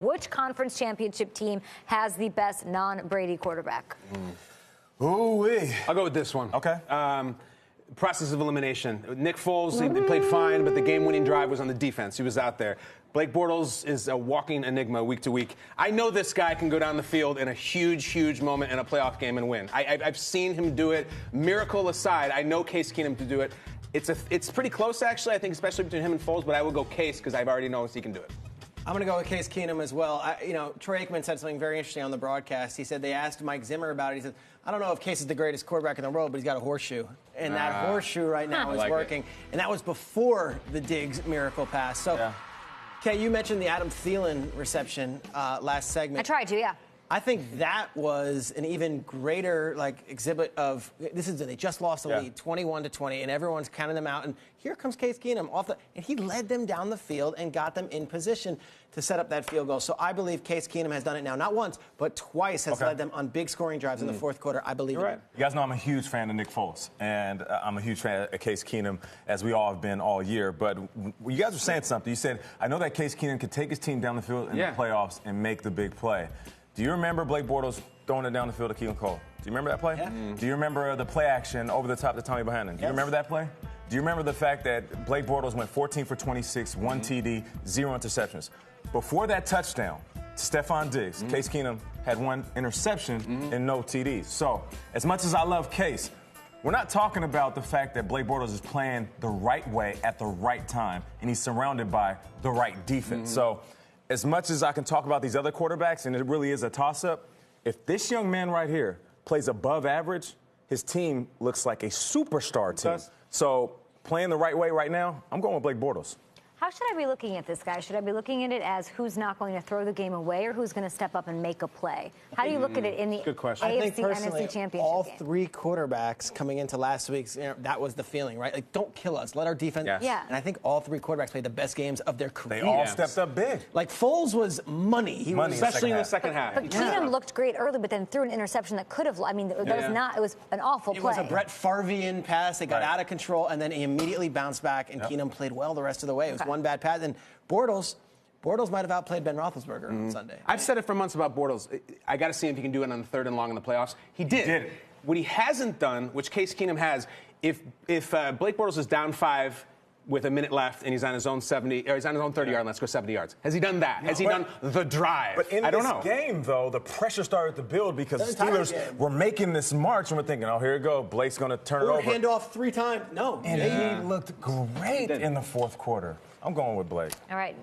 Which conference championship team has the best non-Brady quarterback? Ooh-wee. I'll go with this one. Okay. Process of elimination. Nick Foles, he played fine, but the game-winning drive was on the defense. He was out there. Blake Bortles is a walking enigma week to week. I know this guy can go down the field in a huge, huge moment in a playoff game and win. I've seen him do it. Miracle aside, I know Case Keenum to do it. It's pretty close, actually, I think, especially between him and Foles, but I will go Case because I've already known he can do it. I'm going to go with Case Keenum as well. Troy Aikman said something very interesting on the broadcast. He said they asked Mike Zimmer about it. He said, I don't know if Case is the greatest quarterback in the world, but he's got a horseshoe. And that horseshoe right now is working. And that was before the Diggs miracle pass. So, Kay, you mentioned the Adam Thielen reception last segment. I tried to, yeah. I think that was an even greater exhibit of they just lost the lead 21-20 and everyone's counting them out, and here comes Case Keenum and he led them down the field and got them in position to set up that field goal. So I believe Case Keenum has done it now, not once but twice, has led them on big scoring drives in the fourth quarter. I believe it. You guys know I'm a huge fan of Nick Foles, and I'm a huge fan of Case Keenum, as we all have been all year. But you guys were saying something. You said, I know that Case Keenum could take his team down the field in the playoffs and make the big play. Do you remember Blake Bortles throwing it down the field to Keelan Cole? Do you remember that play? Yeah. Do you remember the play action over the top to Tommy Bohannon? Do you remember that play? Do you remember the fact that Blake Bortles went 14 for 26, 1 TD, 0 interceptions? Before that touchdown, Stephon Diggs, Case Keenum had 1 interception and no TDs. So, as much as I love Case, we're not talking about the fact that Blake Bortles is playing the right way at the right time, and he's surrounded by the right defense. So, as much as I can talk about these other quarterbacks, and it really is a toss-up, if this young man right here plays above average, his team looks like a superstar team. So playing the right way right now, I'm going with Blake Bortles. How should I be looking at this guy? Should I be looking at it as who's not going to throw the game away or who's going to step up and make a play? How do you look at it in the AFC, NFC Championship all game? 3 quarterbacks coming into last week's, that was the feeling, right? Like, don't kill us. Let our defense. Yeah. And I think all 3 quarterbacks played the best games of their career. They all stepped up big. Like, Foles was money. He was, especially in the second half. But Keenum looked great early, but then threw an interception that could have, it was an awful play. It was a Brett Favre-ian pass. It got out of control, and then he immediately bounced back, and Keenum played well the rest of the way. It was one bad pass. And Bortles might have outplayed Ben Roethlisberger on Sunday. I've said it for months about Bortles. I got to see if he can do it on the 3rd and long in the playoffs. He did. What he hasn't done, which Case Keenum has, if Blake Bortles is down 5 with a minute left and he's on his own 70, or he's on his own 30-yard line, let's go 70 yards. Has he done that? Has he done the drive? But in this game, though, the pressure started to build because the Steelers were making this march, and we're thinking, oh, here we go. Blake's going to turn it over. Hand off 3 times. No. And he looked great in the fourth quarter. I'm going with Blake. All right.